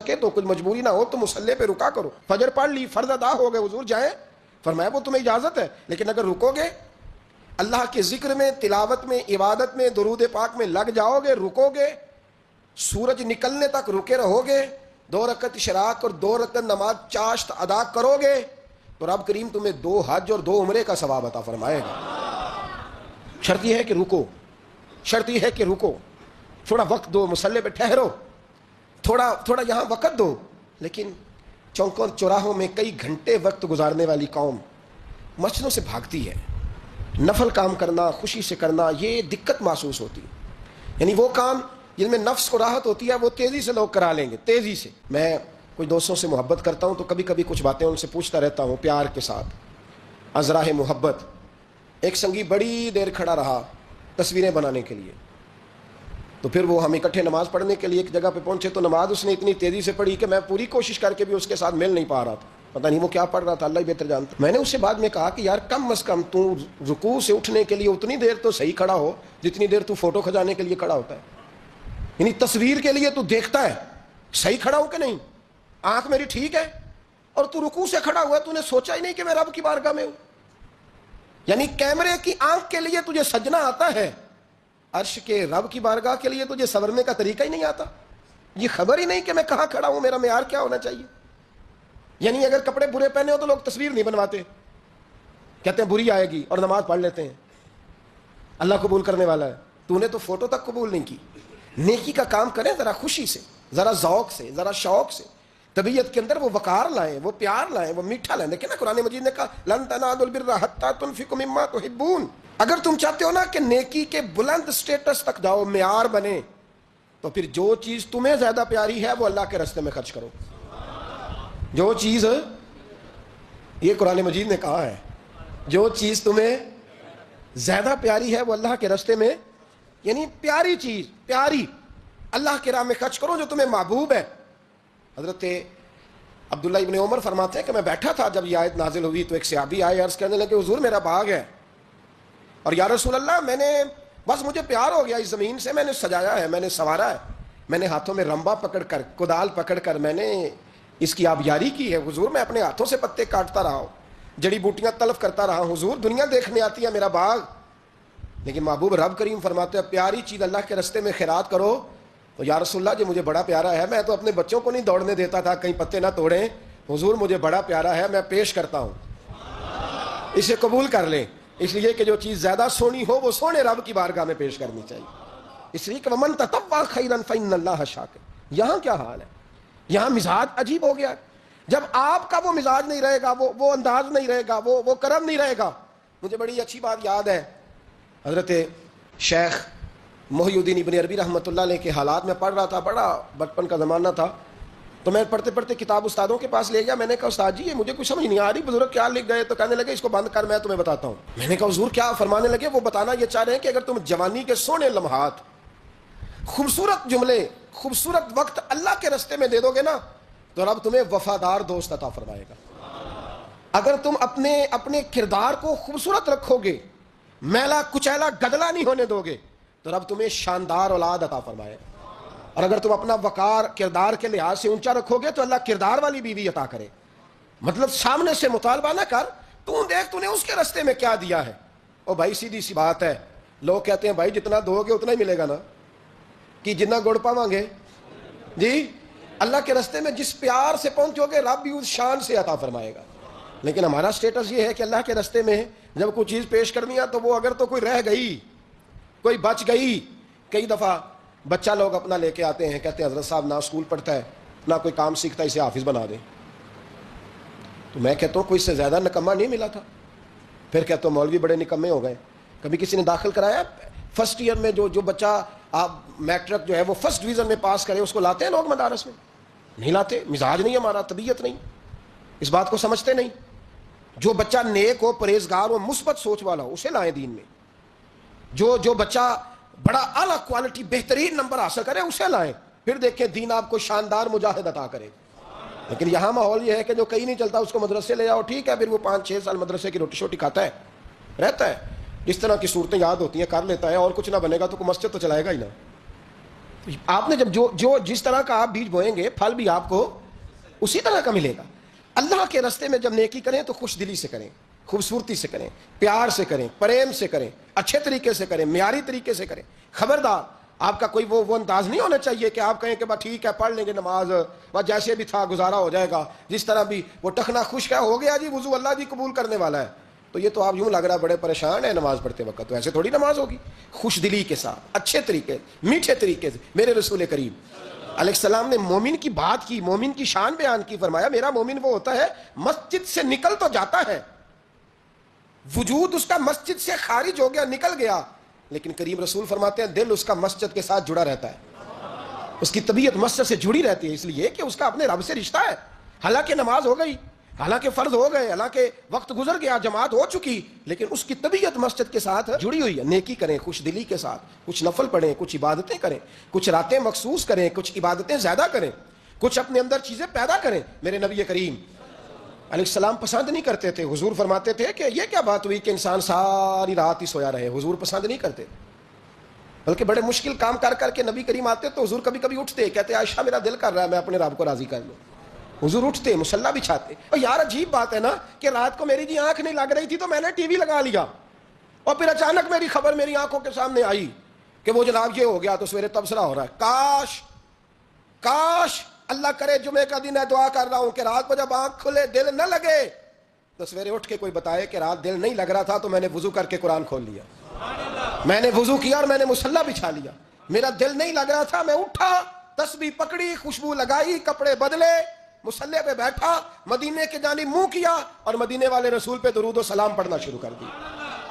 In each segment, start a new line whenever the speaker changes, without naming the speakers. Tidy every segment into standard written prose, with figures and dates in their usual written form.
سکے تو کچھ مجبوری نہ ہو تو مصلی پہ رکا کرو. فجر پڑھ لی, فرض ادا ہو گئے, حضور جائیں, فرمایا وہ تمہیں اجازت ہے, لیکن اگر رکو گے اللہ کے ذکر میں, تلاوت میں, عبادت میں, درود پاک میں لگ جاؤ گے, رکو گے, سورج نکلنے تک رکے رہو گے, 2 رکعت اشراق اور 2 رکعت نماز چاشت ادا کرو گے, تو رب کریم تمہیں 2 حج اور 2 عمرے کا ثواب عطا فرمائے گا. شرط یہ ہے کہ رکو, شرط یہ ہے کہ رکو, تھوڑا وقت دو, مصلی پہ ٹھہرو, تھوڑا یہاں وقت دو. لیکن چوکوں چوراہوں میں کئی گھنٹے وقت گزارنے والی قوم مسجدوں سے بھاگتی ہے. نفل کام کرنا, خوشی سے کرنا, یہ دقت محسوس ہوتی ہے. یعنی وہ کام جن میں نفس کو راحت ہوتی ہے وہ تیزی سے لوگ کرا لیں گے, تیزی سے. میں کچھ دوستوں سے محبت کرتا ہوں تو کبھی کبھی کچھ باتیں ان سے پوچھتا رہتا ہوں پیار کے ساتھ, ازراہ محبت. ایک سنگی بڑی دیر کھڑا رہا تصویریں بنانے کے لیے, تو پھر وہ ہم اکٹھے نماز پڑھنے کے لیے ایک جگہ پہ پہنچے تو نماز اس نے اتنی تیزی سے پڑھی کہ میں پوری کوشش کر کے بھی اس کے ساتھ مل نہیں پا رہا تھا. پتہ نہیں وہ کیا پڑھ رہا تھا, اللہ ہی بہتر جانتا. میں نے اس سے بعد میں کہا کہ یار کم از کم تو رکوع سے اٹھنے کے لیے اتنی دیر تو صحیح کھڑا ہو جتنی دیر تو فوٹو کھنچانے کے لیے کھڑا ہوتا ہے. یعنی تصویر کے لیے تو دیکھتا ہے صحیح کھڑا ہوں کہ نہیں, آنکھ میری ٹھیک ہے, اور تو رکوع سے کھڑا ہوا ہے, تو نے سوچا ہی نہیں کہ میں رب کی بارگاہ میں ہوں. یعنی کیمرے کی آنکھ کے لیے تجھے سجنا آتا ہے, عرش کے رب کی بارگاہ کے لیے تجھے سورنے کا طریقہ ہی نہیں آتا. یہ خبر ہی نہیں کہ میں کہاں کھڑا ہوں, میرا معیار کیا ہونا چاہیے. یعنی اگر کپڑے برے پہنے ہو تو لوگ تصویر نہیں بنواتے, کہتے ہیں بری آئے گی, اور نماز پڑھ لیتے ہیں. اللہ قبول کرنے والا ہے, تو نے تو فوٹو تک قبول نہیں کی. نیکی کا کام کریں ذرا خوشی سے, ذرا ذوق سے, ذرا شوق سے, طبیعت کے اندر وہ وقار لائیں, وہ پیار لائیں, وہ میٹھا لائیں. دیکھیں نا قرآن مجید نے کہا لن تنالوا البر حتی تنفقوا مما تحبون. اگر تم چاہتے ہو نا کہ نیکی کے بلند سٹیٹس تک جاؤ, معیار بنے, تو پھر جو چیز تمہیں زیادہ پیاری ہے وہ اللہ کے راستے میں خرچ کرو. جو چیز, یہ قرآن مجید نے کہا ہے, جو چیز تمہیں زیادہ پیاری ہے وہ اللہ کے راستے میں, یعنی پیاری چیز, پیاری اللہ کے راہ میں خرچ کرو جو تمہیں محبوب ہے. حضرت عبداللہ ابن عمر فرماتے ہیں کہ میں بیٹھا تھا جب یہ آیت نازل ہوئی تو ایک صحابی آئے, عرض کرنے لگے حضور میرا باغ ہے, اور یا رسول اللہ میں نے بس مجھے پیار ہو گیا اس زمین سے, میں نے سجایا ہے, میں نے سنوارا ہے, میں نے ہاتھوں میں رمبا پکڑ کر, کدال پکڑ کر میں نے اس کی آبیاری کی ہے. حضور میں اپنے ہاتھوں سے پتے کاٹتا رہا ہوں, جڑی بوٹیاں تلف کرتا رہا ہوں. حضور دنیا دیکھنے آتی ہے میرا باغ, لیکن محبوب رب کریم فرماتے ہیں پیاری چیز اللہ کے راستے میں خیرات کرو. تو یا رسول اللہ جو مجھے بڑا پیارا ہے, میں تو اپنے بچوں کو نہیں دوڑنے دیتا تھا کہیں پتے نہ توڑیں. حضور مجھے بڑا پیارا ہے, میں پیش کرتا ہوں, اسے قبول کر لیں. اس لیے کہ جو چیز زیادہ سونی ہو وہ سونے رب کی بارگاہ میں پیش کرنی چاہیے. اس لیے کہ ومن تطوع خیرا فإن اللہ شاکر. یہاں کیا حال ہے, یہاں مزاج عجیب ہو گیا. جب آپ کا وہ مزاج نہیں رہے گا, وہ انداز نہیں رہے گا, وہ کرم نہیں رہے گا. مجھے بڑی اچھی بات یاد ہے, حضرت شیخ محی الدین ابن عربی رحمۃ اللہ علیہ کے حالات میں پڑھ رہا تھا, بڑا بچپن کا زمانہ تھا, تو میں پڑھتے پڑھتے کتاب استادوں کے پاس لے گیا. میں نے کہا استاد جی یہ مجھے کچھ سمجھ نہیں آ رہی, بزرگ کیا لکھ گئے؟ تو کہنے لگے اس کو بند کر, میں تمہیں بتاتا ہوں. میں نے کہا حضور کیا فرمانے لگے؟ وہ بتانا یہ چاہ رہے ہیں کہ اگر تم جوانی کے سونے لمحات, خوبصورت جملے, خوبصورت وقت اللہ کے راستے میں دے دو گے نا تو رب تمہیں وفادار دوست عطا فرمائے گا. اگر تم اپنے کردار کو خوبصورت رکھو گے, میلا کچیلا گدلا نہیں ہونے دو گے, تو رب تمہیں شاندار اولاد عطا فرمائے. اور اگر تم اپنا وقار کردار کے لحاظ سے اونچا رکھو گے تو اللہ کردار والی بیوی عطا کرے. مطلب سامنے سے مطالبہ نہ کر, تو دیکھ تو نے اس کے راستے میں کیا دیا ہے. او بھائی سیدھی سی بات ہے, لوگ کہتے ہیں بھائی جتنا دو گے اتنا ہی ملے گا نا, کہ جتنا گڑ پاواں گے جی, اللہ کے راستے میں جس پیار سے پہنچو گے رب بھی اس شان سے عطا فرمائے گا. لیکن ہمارا سٹیٹس یہ ہے کہ اللہ کے راستے میں جب کوئی چیز پیش کرنی ہے تو وہ اگر تو کوئی رہ گئی, کوئی بچ گئی. کئی دفعہ بچہ لوگ اپنا لے کے آتے ہیں, کہتے ہیں حضرت صاحب نہ اسکول پڑھتا ہے نہ کوئی کام سیکھتا ہے, اسے حافظ بنا دیں. تو میں کہتا ہوں کوئی اس سے زیادہ نکما نہیں ملا تھا. پھر کہتا ہوں مولوی بڑے نکمے ہو گئے. کبھی کسی نے داخل کرایا فرسٹ ایئر میں, جو بچہ آپ میٹرک جو ہے وہ فرسٹ ڈویژن میں پاس کرے اس کو لاتے ہیں لوگ مدارس میں؟ نہیں لاتے. مزاج نہیں ہمارا, طبیعت نہیں, اس بات کو سمجھتے نہیں. جو بچہ نیک ہو, پرہیزگار ہو, مثبت سوچ والا ہو اسے لائیں دین میں. جو بچہ بڑا اعلیٰ کوالٹی بہترین نمبر حاصل کرے اسے لائیں, پھر دیکھیں دین آپ کو شاندار مجاہد عطا کرے. لیکن یہاں ماحول یہ ہے کہ جو کہیں نہیں چلتا اس کو مدرسے لے جاؤ, ٹھیک ہے, پھر وہ 5-6 سال مدرسے کی روٹی شوٹی کھاتا ہے, رہتا ہے, اس طرح کی صورتیں یاد ہوتی ہیں, کر لیتا ہے, اور کچھ نہ بنے گا تو کوئی مسجد تو چلائے گا ہی نا. آپ نے جب جو جس طرح کا آپ بیج بوئیں گے پھل بھی آپ کو اسی طرح کا ملے گا. اللہ کے راستے میں جب نیکی کریں تو خوش دلی سے کریں, خوبصورتی سے کریں, پیار سے کریں, پریم سے کریں, اچھے طریقے سے کریں, معیاری طریقے سے کریں. خبردار آپ کا کوئی وہ انداز نہیں ہونا چاہیے کہ آپ کہیں کہ بس ٹھیک ہے پڑھ لیں گے نماز, بس جیسے بھی تھا گزارا ہو جائے گا, جس طرح بھی وہ ٹخنا خوش ہو گیا جی وضو اللہ جی قبول کرنے والا ہے, تو یہ تو آپ یوں لگ رہا بڑے پریشان ہیں نماز پڑھتے وقت, تو ایسے تھوڑی نماز ہوگی. خوش دلی کے ساتھ, اچھے طریقے, میٹھے طریقے سے. میرے رسول کریم علیہ السلام نے مومن کی بات کی, مومن کی شان بیان کی. فرمایا میرا مومن وہ ہوتا ہے مسجد سے نکل تو جاتا ہے, وجود اس کا مسجد سے خارج ہو گیا, نکل گیا, لیکن کریم رسول فرماتے ہیں دل اس کا مسجد کے ساتھ جڑا رہتا ہے, اس کی طبیعت مسجد سے جڑی رہتی ہے, اس لیے کہ اس کا اپنے رب سے رشتہ ہے. حالانکہ نماز ہو گئی, حالانکہ فرض ہو گئے, حالانکہ وقت گزر گیا, جماعت ہو چکی, لیکن اس کی طبیعت مسجد کے ساتھ جڑی ہوئی ہے. نیکی کریں خوش دلی کے ساتھ, کچھ نفل پڑھیں, کچھ عبادتیں کریں, کچھ راتیں مخصوص کریں, کچھ عبادتیں زیادہ کریں, کچھ اپنے اندر چیزیں پیدا کریں. میرے نبی کریم علیہ السلام پسند نہیں کرتے تھے, حضور فرماتے تھے کہ یہ کیا بات ہوئی کہ انسان ساری رات ہی سویا رہے. حضور پسند نہیں کرتے, بلکہ بڑے مشکل کام کر کر کے نبی کریم آتے تو حضور کبھی کبھی اٹھتے, کہتے عائشہ میرا دل کر رہا ہے میں اپنے رب کو راضی کر لوں. حضور اٹھتے, مصلی بچھاتے. اور یار عجیب بات ہے نا کہ رات کو میری آنکھ نہیں لگ رہی تھی تو میں نے ٹی وی لگا لیا, اور پھر اچانک میری خبر میری آنکھوں کے سامنے آئی کہ وہ جناب یہ ہو گیا, تو سویرے تبصرہ ہو رہا ہے. کاش اللہ کرے جمعے کا دن ہے, دعا کر رہا ہوں کہ رات کو جب آنکھ کھلے دل نہ لگے تو سویرے اٹھ کے کوئی بتائے کہ رات دل نہیں لگ رہا تھا تو میں نے وضو کر کے قرآن کھول لیا, میں نے وضو کیا اور میں نے مصلی بچھا لیا, میرا دل نہیں لگ رہا تھا, میں اٹھا, تسبیح پکڑی, خوشبو لگائی, کپڑے بدلے, مصلی پہ بیٹھا, مدینے کے جانب منہ کیا اور مدینے والے رسول پہ درود و سلام پڑھنا شروع کر دیا.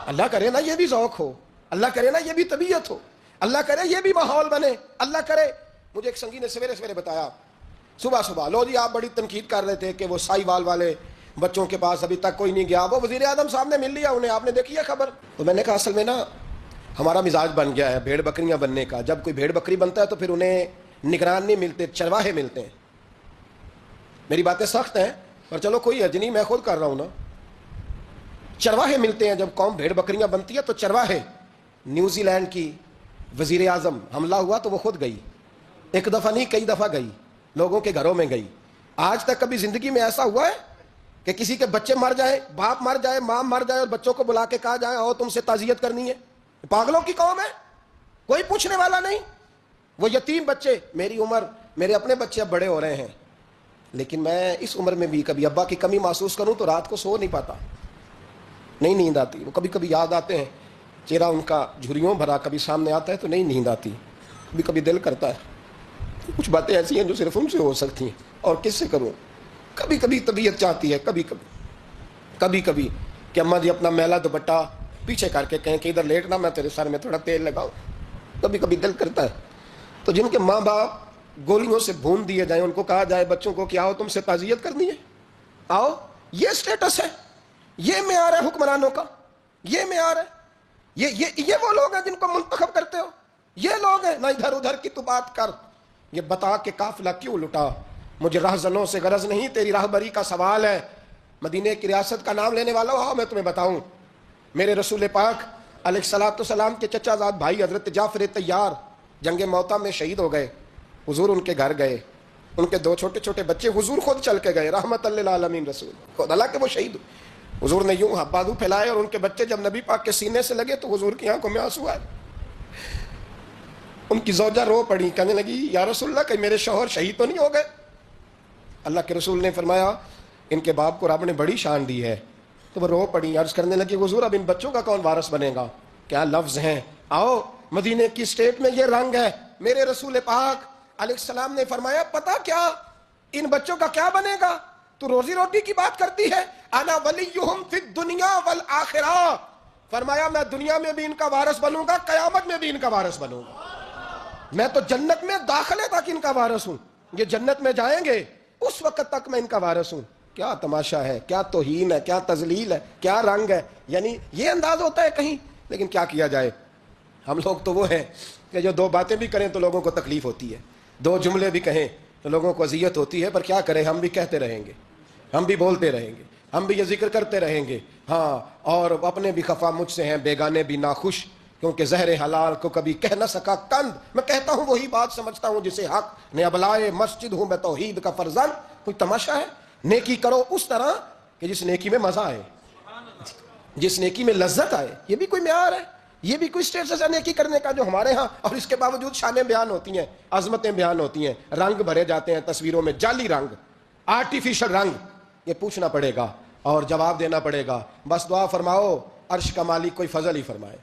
اللہ کرے نا یہ بھی ذوق ہو, اللہ کرے نا یہ بھی طبیعت ہو, اللہ کرے یہ بھی ماحول بنے, اللہ کرے. مجھے ایک سنگی نے سویرے سویرے بتایا, صبح لو جی آپ بڑی تنقید کر رہے تھے کہ وہ سائی وال والے بچوں کے پاس ابھی تک کوئی نہیں گیا, وہ وزیر اعظم صاحب نے مل لیا انہیں, آپ نے دیکھی ہے خبر؟ تو میں نے کہا اصل میں نا ہمارا مزاج بن گیا ہے بھیڑ بکریاں بننے کا. جب کوئی بھیڑ بکری بنتا ہے تو پھر انہیں نگران نہیں ملتے, چرواہے ملتے ہیں. میری باتیں سخت ہیں پر چلو کوئی حرج نہیں, میں خود کر رہا ہوں نا. چرواہے ملتے ہیں جب قوم بھیڑ بکریاں بنتی ہے تو چرواہے. نیوزی لینڈ کی وزیر اعظم حملہ ہوا تو وہ خود گئی, ایک دفعہ نہیں کئی دفعہ گئی, لوگوں کے گھروں میں گئی. آج تک کبھی زندگی میں ایسا ہوا ہے کہ کسی کے بچے مر جائیں, باپ مر جائے, ماں مر جائے اور بچوں کو بلا کے کہا جائے آؤ تم سے تعزیت کرنی ہے؟ پاگلوں کی قوم ہے, کوئی پوچھنے والا نہیں. وہ یتیم بچے, میری عمر, میرے اپنے بچے اب بڑے ہو رہے ہیں, لیکن میں اس عمر میں بھی کبھی ابا کی کمی محسوس کروں تو رات کو سو نہیں پاتا, نہیں نیند آتی. وہ کبھی کبھی یاد آتے ہیں, چہرہ ان کا جھریوں بھرا کبھی سامنے آتا ہے تو نہیں نیند آتی. کبھی کبھی دل کرتا ہے کچھ باتیں ایسی ہیں جو صرف ان سے ہو سکتی ہیں, اور کس سے کروں. کبھی کبھی طبیعت چاہتی ہے, کبھی کبھی کہ اماں جی اپنا میلا دوپٹہ پیچھے کر کے کہیں کہ ادھر لیٹنا, میں تیرے سر میں تھوڑا تیل لگاؤں. کبھی کبھی دل کرتا ہے. تو جن کے ماں باپ گولیوں سے بھون دیے جائیں, ان کو کہا جائے بچوں کو کہ آؤ تم سے تعزیت کرنی ہے, آؤ, یہ سٹیٹس ہے, یہ معیار ہے حکمرانوں کا, یہ معیار ہے. یہ وہ لوگ ہیں جن کو منتخب کرتے ہو, یہ لوگ ہیں. نہ ادھر ادھر کی تو بات کر, یہ بتا کہ قافلہ کیوں لٹا, مجھے راہزنوں سے غرض نہیں, تیری راہبری کا سوال ہے. مدینے کی ریاست کا نام لینے والا ہو, میں تمہیں بتاؤں. میرے رسول پاک علیہ الصلوۃ والسلام کے چچا زاد بھائی حضرت جعفر طیار جنگ موطا میں شہید ہو گئے. حضور ان کے گھر گئے, ان کے 2 چھوٹے چھوٹے بچے, حضور خود چل کے گئے, رحمت للعالمین رسول خود, حالانکہ وہ شہید. حضور نے یوں بازو پھیلائے اور ان کے بچے جب نبی پاک کے سینے سے لگے تو حضور کی آنکھوں میں آنسو آئے. ان کی زوجہ رو پڑی, کہنے لگی یا رسول اللہ کہ میرے شوہر شہید تو نہیں ہو گئے؟ اللہ کے رسول نے فرمایا ان کے باپ کو رب نے بڑی شان دی ہے. تو وہ رو پڑی, عرض کرنے لگی حضور اب ان بچوں کا کون وارث بنے گا؟ کیا لفظ ہیں, آؤ مدینے کی اسٹیٹ میں یہ رنگ ہے. میرے رسول پاک علیہ السلام نے فرمایا پتہ کیا ان بچوں کا کیا بنے گا؟ تو روزی روٹی کی بات کرتی ہے, انا ولیہم فی الدنیا والآخرہ. فرمایا میں دنیا میں بھی ان کا وارث بنوں گا, قیامت میں بھی ان کا وارث بنوں گا. میں تو جنت میں داخلے تک ان کا وارث ہوں, یہ جنت میں جائیں گے اس وقت تک میں ان کا وارث ہوں. کیا تماشا ہے, کیا توہین ہے, کیا تذلیل ہے, کیا رنگ ہے. یعنی یہ انداز ہوتا ہے کہیں, لیکن کیا کیا جائے. ہم لوگ تو وہ ہیں کہ جو 2 باتیں بھی کریں تو لوگوں کو تکلیف ہوتی ہے, 2 جملے بھی کہیں تو لوگوں کو اذیت ہوتی ہے, پر کیا کریں, ہم بھی کہتے رہیں گے, ہم بھی بولتے رہیں گے, ہم بھی یہ ذکر کرتے رہیں گے. ہاں, اور اپنے بھی خفا مجھ سے ہیں, بیگانے بھی ناخوش, کیونکہ زہر حلال کو کبھی کہہ نہ سکا کند، میں کہتا ہوں وہی بات سمجھتا ہوں جسے حق نے ابلائے مسجد ہوں میں توحید کا فرزند۔ کوئی تماشا ہے؟ نیکی کرو اس طرح کہ جس نیکی میں مزہ آئے، جس نیکی میں لذت آئے، یہ بھی کوئی معیار ہے، یہ بھی کوئی اسٹیٹس ہے نیکی کرنے کا جو ہمارے ہاں، اور اس کے باوجود شانیں بیان ہوتی ہیں، عظمتیں بیان ہوتی ہیں، رنگ بھرے جاتے ہیں تصویروں میں، جعلی رنگ، آرٹیفیشل رنگ۔ یہ پوچھنا پڑے گا اور جواب دینا پڑے گا۔ بس دعا فرماؤ عرش کا مالک کوئی فضل ہی فرمائے۔